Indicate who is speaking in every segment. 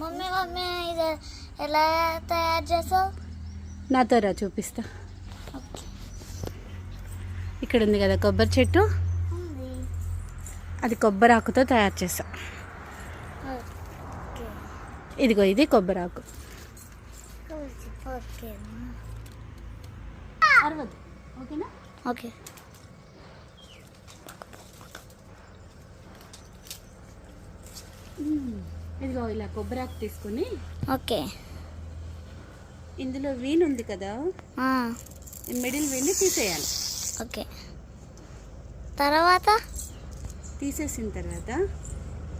Speaker 1: Mummy mummy ఇది ఎలా తయారు చేసావు?
Speaker 2: నాతో రా చూపిస్తా. ఇక్కడ ఉంది కదా కొబ్బరి చెట్టు, అది కొబ్బరి ఆకుతో తయారు చేసా. ఇదిగో ఇది కొబ్బరి ఆకు. అరవద్దు, ఓకేనా?
Speaker 1: ఓకే.
Speaker 2: ఇదిగో ఇలా కొబ్బరి ఆకు తీసుకొని,
Speaker 1: ఓకే,
Speaker 2: ఇందులో వీన్ ఉంది కదా, మిడిల్ వీన్ తీసేయాలి.
Speaker 1: ఓకే. తర్వాత
Speaker 2: తీసేసిన తర్వాత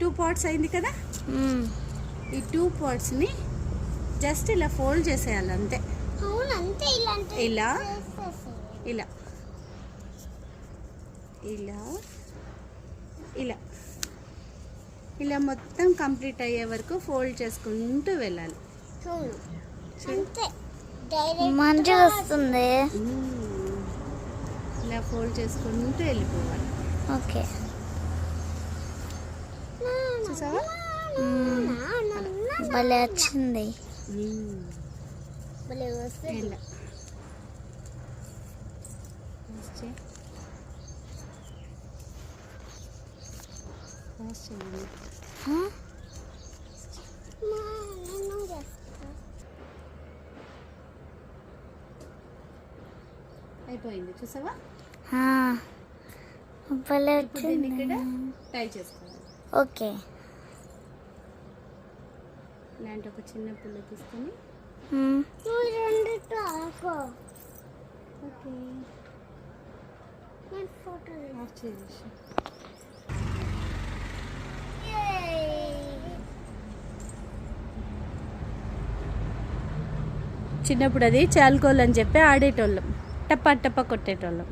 Speaker 2: 2 పార్ట్స్ అయింది కదా, ఈ 2 పార్ట్స్ని జస్ట్ ఇలా ఫోల్డ్ చేసేయాలి అంతే. ఇలా ఇలా ఇలా ఇలా ఇలా మొత్తం కంప్లీట్ అయ్యే వరకు ఫోల్డ్ చేసుకుంటూ వెళ్ళాలి.
Speaker 1: మంచిగా వస్తుంది.
Speaker 2: ఇలా ఫోల్డ్ చేసుకుంటూ వెళ్ళిపోవాలి.
Speaker 1: ఓకే,
Speaker 2: చూసావా?
Speaker 1: భలే వచ్చింది.
Speaker 2: ఇలా అయిపోయింది, చూసావా?
Speaker 1: భలే
Speaker 2: ఇప్పుడు దీన్ని
Speaker 1: వచ్చింది.
Speaker 2: ఇక్కడ టై చేసుకోవాలి.
Speaker 1: ఓకే,
Speaker 2: ఇలాంటి ఒక చిన్న పుల్ల తీసుకొని ఆఫ్ చేసి చిన్నప్పుడు అది చాలుకోలు అని చెప్పి ఆడేటోళ్ళం, టప్ప టప్ప కొట్టేటోళ్ళం.